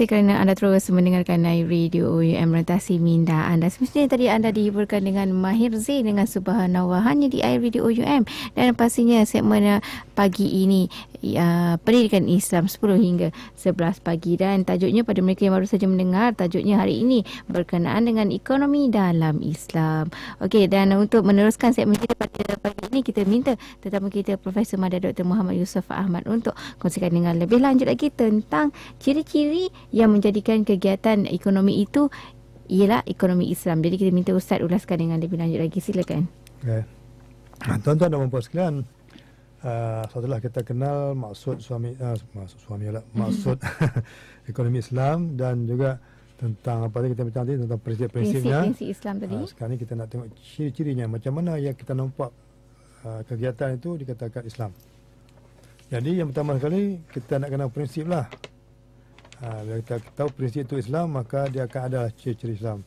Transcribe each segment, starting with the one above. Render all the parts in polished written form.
kasih kerana anda terus mendengarkan Radio UUM Rentasi Minda anda. Semestinya tadi anda dihiburkan dengan Mahir Zain dengan Subhanallah hanya di Radio UUM. Dan pastinya segmen pagi ini Pendidikan Islam 10 hingga 11 pagi. Dan tajuknya pada mereka yang baru saja mendengar, tajuknya hari ini berkenaan dengan ekonomi dalam Islam. Okey, dan untuk meneruskan segmen kita pada pagi ini, kita minta tetamu kita Profesor Madya Dr. Muhammad Yusof Ahmad untuk kongsikan dengan lebih lanjut lagi tentang ciri-ciri yang menjadikan kegiatan ekonomi itu ialah ekonomi Islam. Jadi kita minta Ustaz ulaskan dengan lebih lanjut lagi. Silakan. Okay. Tuan-tuan dan puan-puan sekalian, setelah kita kenal maksud maksud ekonomi Islam dan juga tentang apa tadi kita bincang tadi tentang prinsip-prinsipnya. Prinsip Islam tadi. Sekarang ni kita nak tengok ciri-cirinya, macam mana yang kita nampak kegiatan itu dikatakan Islam. Jadi yang pertama sekali kita nak kenal prinsip lah. Bila kita tahu prinsip itu Islam, maka dia akan ada ciri-ciri Islam.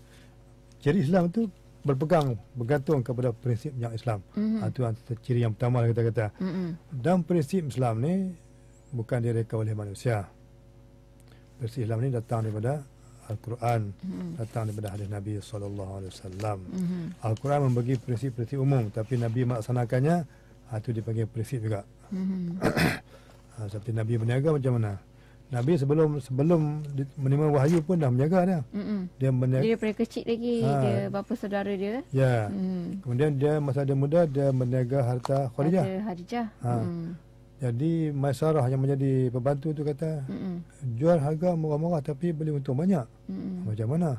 Ciri Islam itu bergantung kepada prinsip yang Islam. Itu ciri yang pertama kita kata. Dan prinsip Islam ni bukan direka oleh manusia. Prinsip Islam ni datang daripada Al-Quran, datang daripada hadis Nabi SAW. Al-Quran membagi prinsip-prinsip umum, tapi Nabi melaksanakannya, itu dipanggil prinsip juga. Seperti Nabi berniaga macam mana? Nabi sebelum menerima wahyu pun dah menjaga dia. Dia berniaga. Dia daripada kecil lagi, dia bapa saudara dia. Ya. Kemudian dia masa dia muda dia berniaga harta Khadijah. Jadi Maisarah yang menjadi pembantu tu kata, jual harga murah-murah tapi beli untung banyak. Macam mana?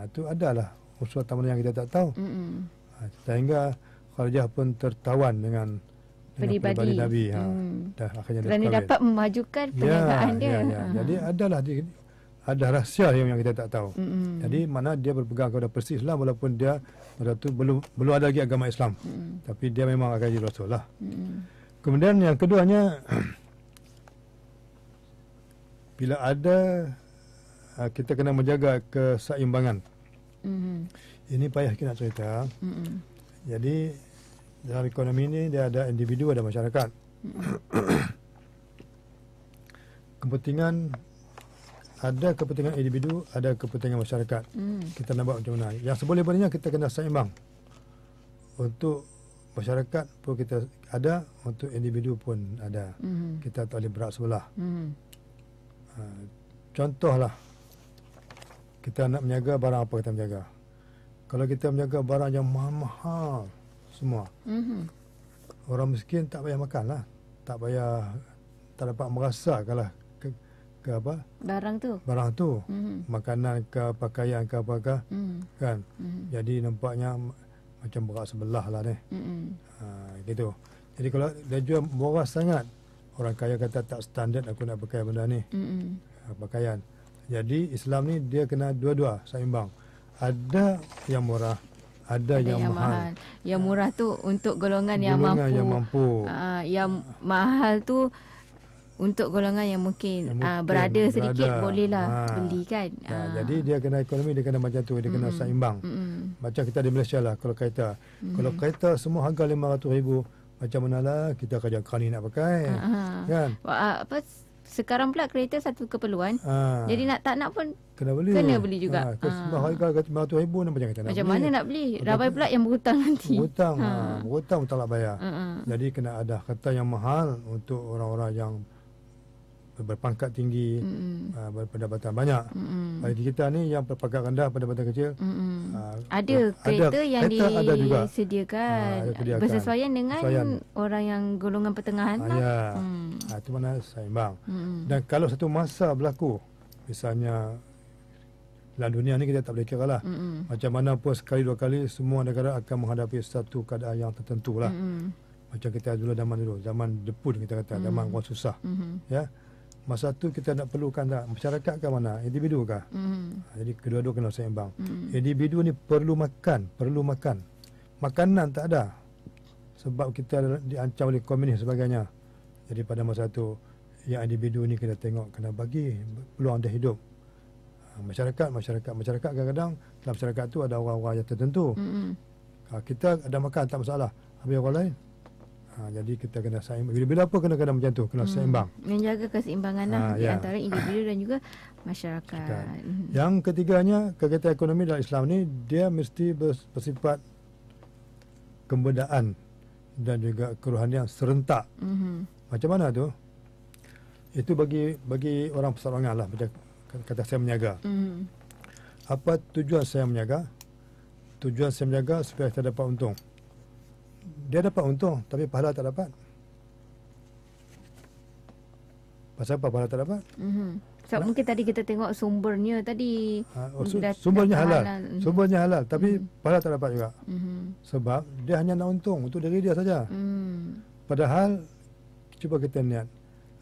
Itu adalah unsur tambahan yang kita tak tahu. Sehingga Khadijah pun tertawan dengan peribadi Nabi. Dah akhirnya kerana dapat memajukan perniagaan dia. Jadi ada rahsia yang kita tak tahu. Jadi mana dia berpegang kepada prinsip Islam walaupun dia waktu belum ada lagi agama Islam. Tapi dia memang akan jadi rasul lah. Kemudian yang keduanya, bila ada kita kena menjaga keseimbangan. Ini payah kita nak cerita. Jadi dalam ekonomi ini dia ada individu, ada masyarakat. Ada kepentingan individu, ada kepentingan masyarakat. Kita nak buat macam mana? Yang seboleh-bolehnya kita kena seimbang. Untuk masyarakat pun kita ada, untuk individu pun ada. Kita tak boleh berat sebelah. Contohlah, kita nak menjaga barang apa kita menjaga. Kalau kita menjaga barang yang mahal-mahal semua, orang miskin tak payah makan lah, tak dapat merasa kalau ke apa barang tu makanan ke pakaian ke apakah kan. Jadi nampaknya macam berat sebelah lah ni. Gitu. Jadi kalau dia jual murah sangat, orang kaya kata tak standard aku nak pakai benda ni, pakaian. Jadi Islam ni dia kena dua-dua seimbang. Ada yang murah, ada yang mahal. Yang murah tu untuk golongan yang mampu. Yang mahal tu untuk golongan yang mungkin berada sedikit bolehlah beli kan. Jadi dia kena ekonomi, dia kena macam tu, dia kena seimbang. Macam kita di Malaysia lah, kalau kereta. Kalau kereta semua harga RM500,000, macam manalah kita kerja kerani nak pakai. Kan? Sekarang pula kereta satu keperluan. Jadi tak nak pun kena beli juga. Semua harga RM500,000 macam kita nak macam mana nak beli? Ramai pula yang berhutang nanti. Berhutang tak nak bayar. Jadi kena ada kereta yang mahal untuk orang-orang yang berpangkat tinggi, berpendapatan banyak. Bagi kita ni yang berpangkat rendah, pendapatan kecil, ada kereta yang disediakan bersesuaian dengan orang yang golongan pertengahan lah. Itu mana seimbang. Dan kalau satu masa berlaku, misalnya dalam dunia ni kita tak boleh kira lah, macam mana pun sekali dua kali semua negara akan menghadapi satu keadaan yang tertentu lah. Macam kita zaman depun kita kata, zaman orang susah. Ya. Masa tu kita nak perlukan tak masyarakat ke mana, individu ke? Jadi kedua-dua kena seimbang. Individu ni perlu makan. Makanan tak ada. Sebab kita diancam oleh komunis sebagainya. Jadi pada masa tu, yang individu ni kena tengok, kena bagi peluang dia hidup. Masyarakat kadang-kadang dalam masyarakat tu ada orang-orang yang tertentu. Kita ada makan tak masalah. Habis orang lain, Jadi kita kena seimbang. Bila apa kena macam tu, kena seimbang. Menjaga keseimbangan di antara individu dan juga masyarakat. Yang ketiganya, kegiatan ekonomi dalam Islam ni dia mesti bersifat kebendaan dan juga kerohanian serentak. Macam mana tu? Itu bagi orang perseorangan lah, macam kata saya menjaga. Apa tujuan saya menjaga? Tujuan saya menjaga supaya kita dapat untung. Dia dapat untung, tapi pahala tak dapat. Pasal apa pahala tak dapat? So, mungkin tadi kita tengok sumbernya tadi. Sumbernya halal. Sumbernya halal, tapi pahala tak dapat juga. Sebab dia hanya nak untung untuk diri dia saja. Padahal, cuba kita niat.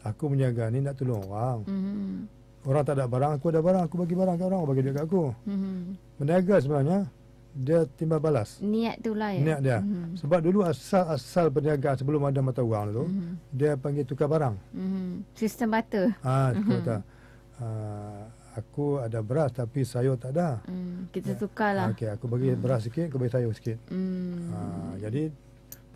Aku menjaga ni nak tolong orang. Orang tak ada barang, aku ada barang. Aku bagi barang ke orang bagi duit kat aku. Berniaga sebenarnya, dia timbal balas. Niat tu lah ya? Niat dia. Sebab dulu asal berniaga sebelum ada mata wang dulu, dia panggil tukar barang. Sistem barter. Kata, aku ada beras tapi sayur tak ada. Kita tukar lah. Okey, aku bagi beras sikit, aku bagi sayur sikit. Jadi,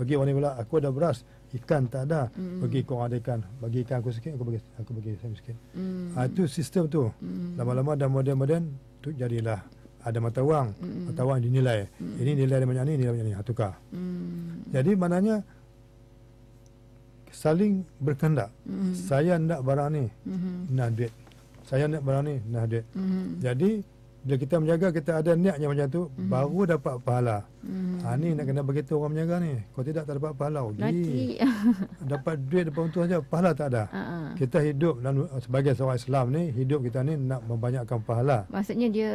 bagi orang ni pula, aku ada beras, ikan tak ada, bagi kau ada ikan, bagi ikan aku sikit, aku bagi sayur sikit. Itu sistem tu. Lama-lama dah moden-moden tu jadilah ada mata wang. Mata wang dinilai. Ini nilai dia banyak ni, nilai banyak ni. Tukar. Jadi maknanya saling berkehendak. Saya nak barang ni, nak duit. Saya nak barang ni, nak duit. Jadi bila kita menjaga, kita ada niatnya macam tu, baru dapat pahala. Ni nak kena beritahu orang menjaga ni. Kalau tidak, tak dapat pahala. Dapat duit, dapat untung saja, pahala tak ada. Kita hidup sebagai seorang Islam ni, hidup kita ni nak membanyakkan pahala. Maksudnya dia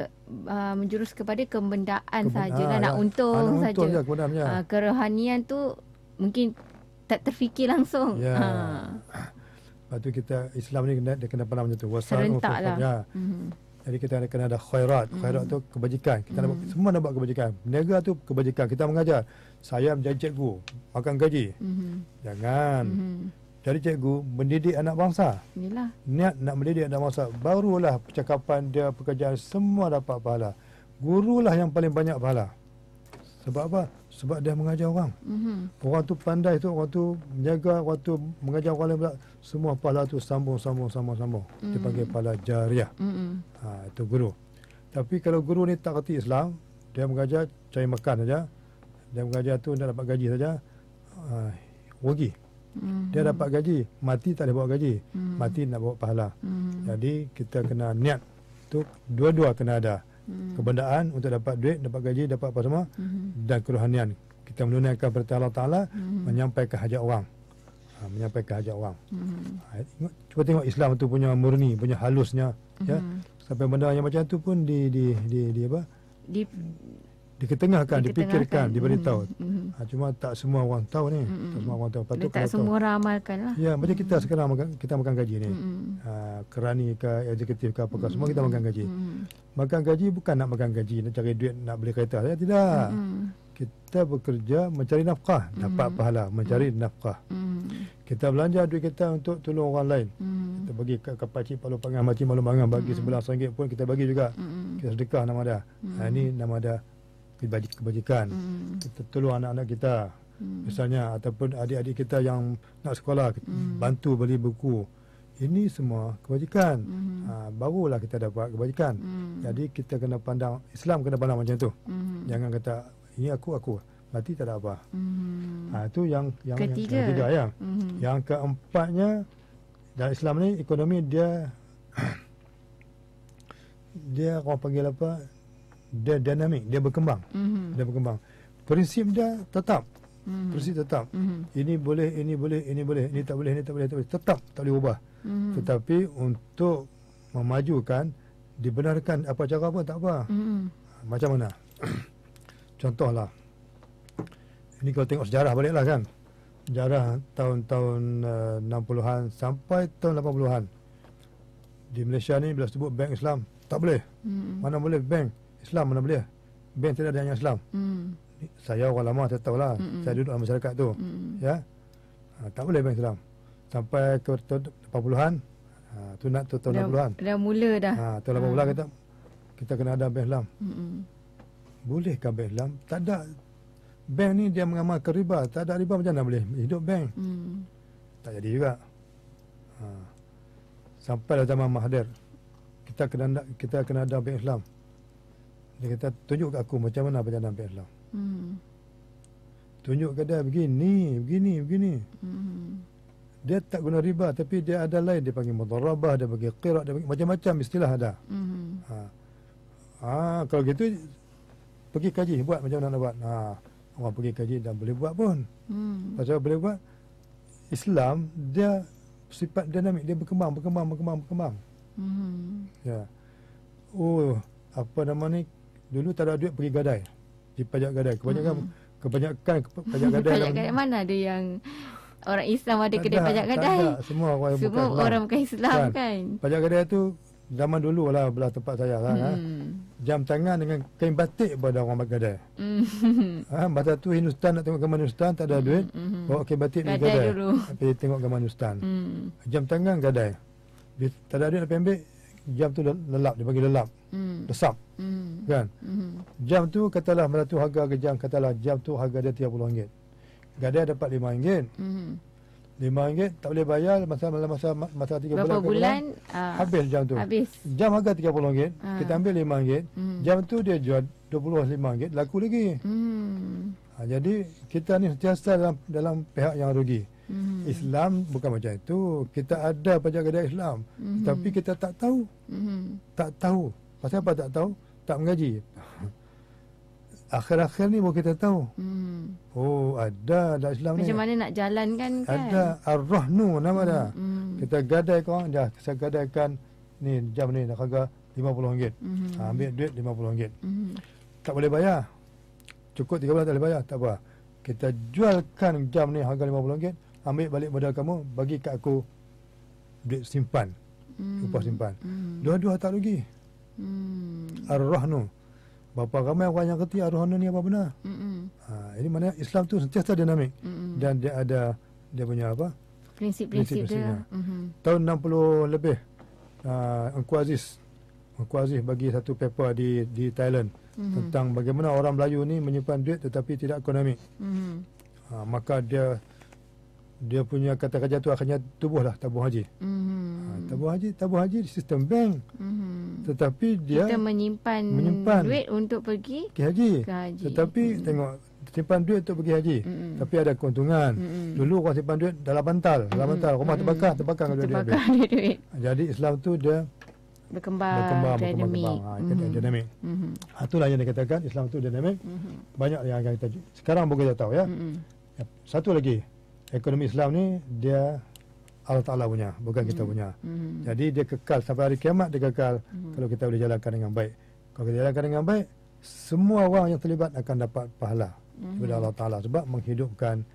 menjurus kepada kebendaan sajalah, nak untung saja. Kerohanian tu mungkin tak terfikir langsung. Lepas tu kita, Islam ni dia kena pandang macam tu. Serentak lah. Jadi kita kena ada khairat. Khairat tu kebajikan. Kita semua nak buat kebajikan. Berniaga tu kebajikan. Kita mengajar. Saya menjadi cikgu, makan gaji. Jangan. Jadi cikgu mendidik anak bangsa. Yalah. Niat nak mendidik anak bangsa. Barulah percakapan dia, pekerjaan semua dapat pahala. Gurulah yang paling banyak pahala. Sebab apa? Sebab dia mengajar orang. Orang tu pandai tu, orang tu menjaga, orang tu mengajar orang lain pula. Semua pahala tu sambung. Dia panggil pahala jariah. Itu guru. Tapi kalau guru ni tak kerti Islam, dia mengajar cari makan saja. Dia mengajar tu nak dapat gaji saja. Rugi. Dia dapat gaji, mati tak boleh bawa gaji. Mati nak bawa pahala. Jadi kita kena niat tu, dua-dua kena ada. Kebendaan untuk dapat duit, dapat gaji, dapat apa semua, dan kerohanian. Kita menunaikan perintah Allah Ta'ala, menyampaikan hajat orang. Menyampaikan hajat orang. Cuba tengok Islam tu punya murni, punya halusnya. Sampai benda yang macam tu pun diketengahkan, dipikirkan, diberitahu. Cuma tak semua orang tahu ni. Tak semua orang tahu. Patut tak semua orang amalkan lah. Ya, macam kita sekarang kita makan gaji ni. Kerani ke, eksekutif ke, apakah semua kita makan gaji. Makan gaji bukan nak makan gaji, nak cari duit, nak beli kereta. Tidak. Kita bekerja mencari nafkah, dapat pahala, mencari nafkah. Kita belanja duit kita untuk tolong orang lain. Kita bagi ke pakcik Palu Pangan, makcik Palu Pangan, bagi RM11 pun kita bagi juga. Kita sedekah nama dia. Ini nama dia kebajikan. Kita tolong anak-anak kita misalnya, ataupun adik-adik kita yang nak sekolah, bantu beli buku. Ini semua kebajikan. Barulah kita dapat kebajikan. Jadi kita kena pandang, Islam kena pandang macam tu. Jangan kata ini aku berarti tak ada apa. Itu yang ketiga ya. Yang keempatnya, dalam Islam ni ekonomi dia orang panggil apa? Dia dinamik, dia berkembang. Dia berkembang. Prinsip dia tetap. Prinsip tetap. Ini boleh, ini boleh, ini boleh, ini tak boleh, ini tak boleh, tetap tak boleh ubah. Tetapi untuk memajukan, dibenarkan apa cara pun tak apa. Macam mana? Contohlah, ini kalau tengok sejarah baliklah kan. Sejarah tahun-tahun 60-an sampai tahun 80-an. Di Malaysia ni bila sebut bank Islam, tak boleh. Mana boleh bank Islam, mana boleh. Bank tidak ada yang Islam. Saya orang lama, saya tahulah. Saya duduk dalam masyarakat tu. Ya, tak boleh bank Islam. Sampai ke tahun 80-an, tu nak tahun 60-an. Dah mula dah. Tahun 80-an kita kena ada bank Islam. Bolehkah bank Islam? Tak ada. bank ni dia mengamalkan riba. Tak ada riba macam mana boleh hidup bank? Tak jadi juga. Sampai zaman Mahathir, kita kena ada bank Islam. Dia kata, tunjuk kat aku macam mana berjalan bank Islam. Tunjuk ke dia begini. Dia tak guna riba, tapi dia ada lain. Dia panggil mudharabah, dia panggil qirat, dia panggil macam-macam istilah ada. Kalau gitu pergi kaji, buat macam mana nak buat. Orang pergi kaji dan boleh buat pun. Pasal boleh buat, Islam dia sifat dinamik, dia berkembang. Ya. Apa nama ni, dulu tak ada duit pergi gadai, di pajak gadai. Kebanyakan pajak gadai. Pajak gadai mana ada yang orang Islam ada kedai pajak gadai? Tak ada. Semua orang bukan Islam kan? Pajak gadai tu zaman dulu lah, belah tempat saya lah. Jam tangan dengan kain batik pada orang gadai. Masa tu Hindustan, nak tengok gambar Hindustan, tak ada duit, bawa kain batik di gadai dulu. Pergi tengok gambar Hindustan. Jam tangan gadai. Dia tak ada duit nak ambil, jam tu lelap, dia bagi lelap. Lesap. Kan? Jam tu katalah, masa tu harga ke jam, katalah jam tu harga dia RM30. Gadai dapat RM5. RM5 tak boleh bayar masa 3 berapa bulan habis jam tu. Jam harga RM30, kita ambil RM5. Jam tu dia jual RM25, laku lagi. Jadi kita ni sentiasa dalam pihak yang rugi. Islam bukan macam itu. Kita ada pajak gadai Islam, tapi kita tak tahu. Tak tahu. Pasal apa tak tahu? Tak mengaji. Akhir-akhir ni baru kita tahu. Ada Islam macam ni. Macam mana nak jalankan kan? Ada Ar-Rahnu nama dia. Kita gadai korang, saya gadaikan ni jam ni nak harga RM50. Ambil duit RM50. Tak boleh bayar. Cukup 3 bulan tak boleh bayar, tak apa. Kita jualkan jam ni harga RM50, ambil balik modal kamu, bagi kat aku duit simpan. Upah simpan. Dua-dua tak rugi. Ar-Rahnu. Berapa ramai orang yang kerti Ar-Rahnu ni apa benar. Ini maknanya Islam tu sentiasa dinamik. Dan dia ada dia punya apa? Prinsip-prinsip dia. Tahun 60 lebih, Engku Aziz bagi satu paper di Thailand tentang bagaimana orang Melayu ni menyimpan duit tetapi tidak ekonomi. Maka dia punya kata kerja tu akhirnya tubuhlah tabung haji. Tabung haji sistem bank. Tetapi dia kita menyimpan duit untuk pergi ke haji. Tetapi tengok, simpan duit untuk pergi haji, tapi ada keuntungan. Dulu orang simpan duit dalam bantal, rumah terbakar dengan duit. Jadi Islam tu dia berkembang dinamik. Itulah yang dikatakan Islam tu dinamik. Banyak yang kita sekarang pun kita tahu ya. Satu lagi, ekonomi Islam ni dia Allah Ta'ala punya, bukan kita punya. Jadi dia kekal sampai hari kiamat, dia kekal kalau kita boleh jalankan dengan baik. Kalau kita jalankan dengan baik, semua orang yang terlibat akan dapat pahala daripada Allah Ta'ala sebab menghidupkan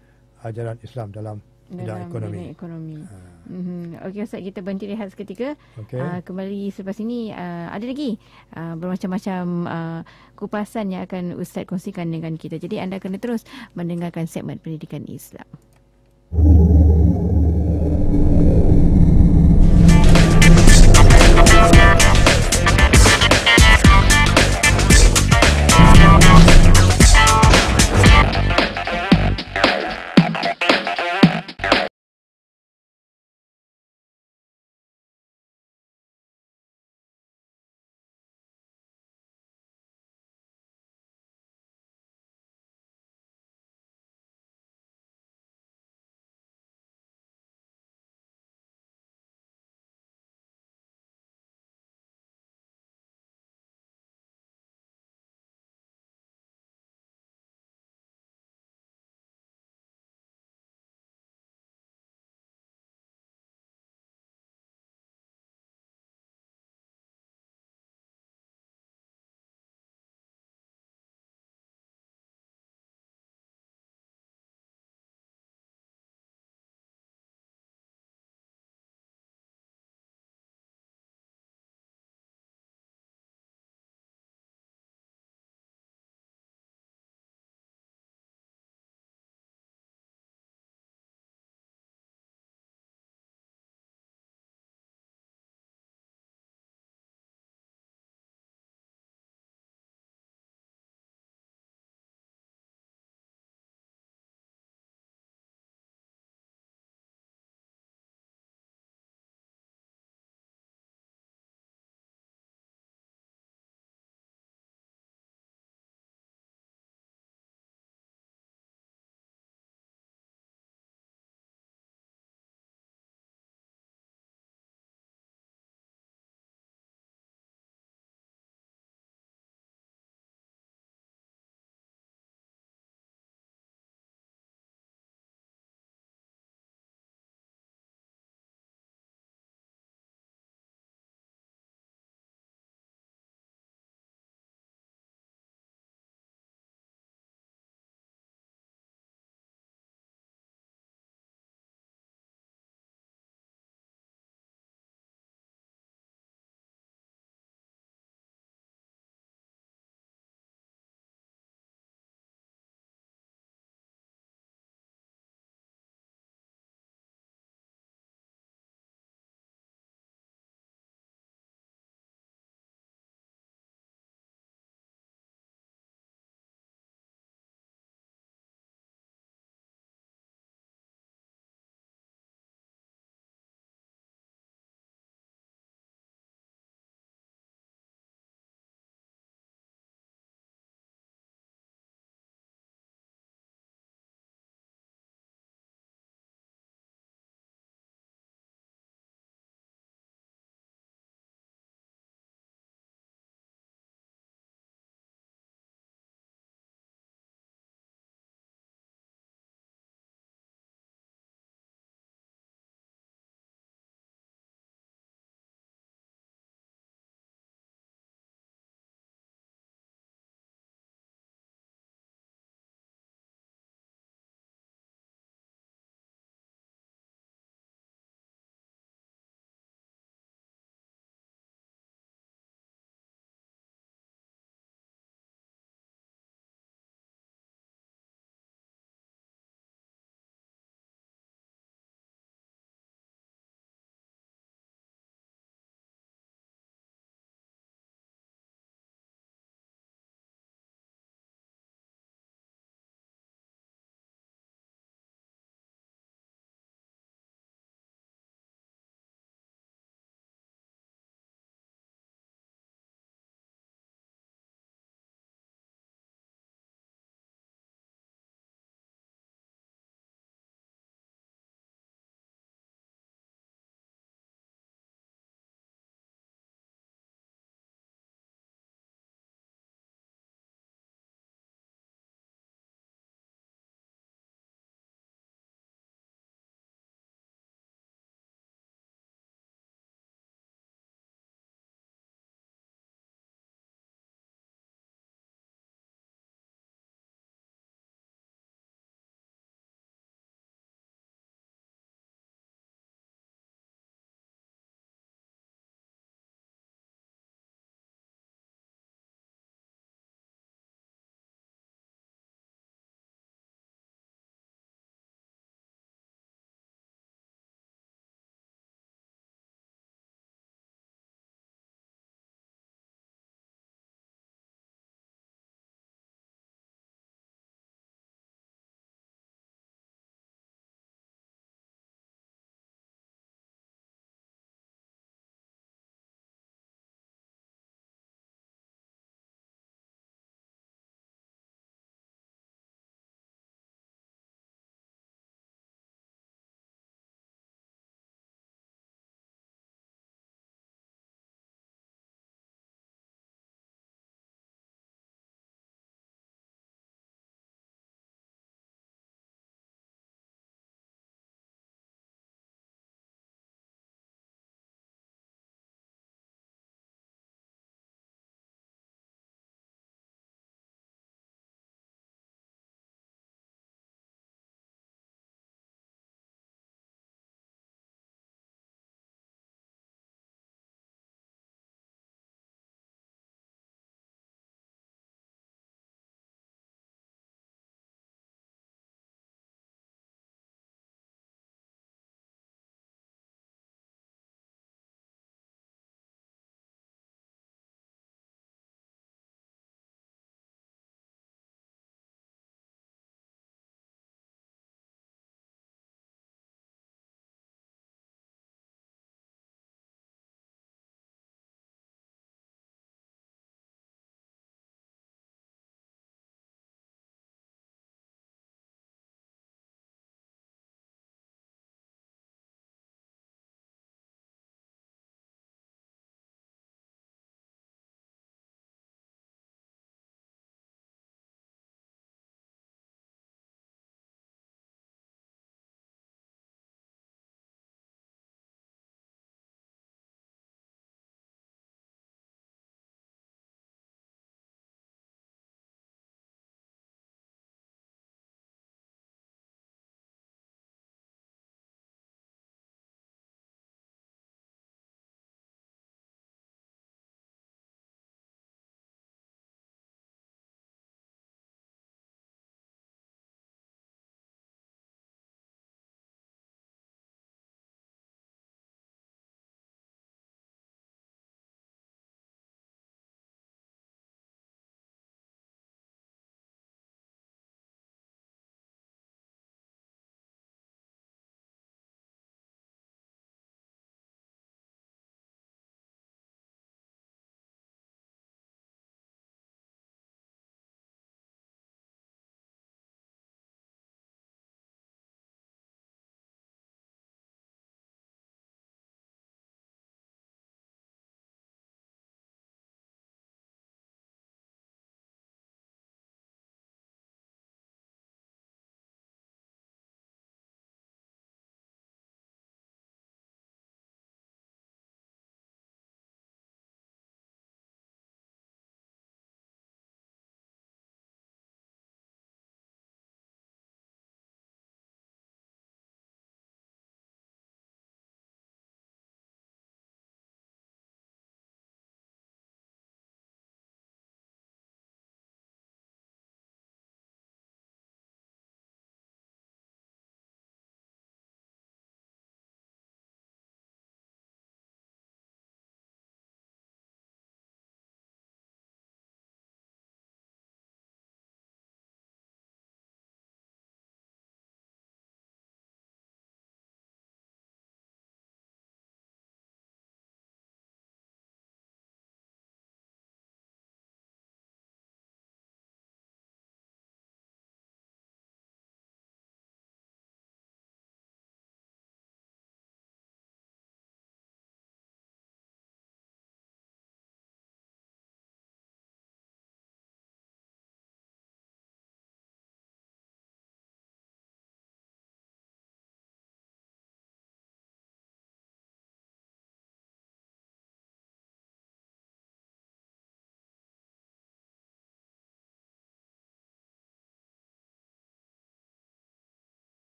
ajaran Islam dalam bidang ekonomi. Okey Ustaz, kita berhenti rehat seketika. Kembali selepas ini ada lagi bermacam-macam kupasan yang akan Ustaz kongsikan dengan kita. Jadi anda kena terus mendengarkan segmen Pendidikan Islam.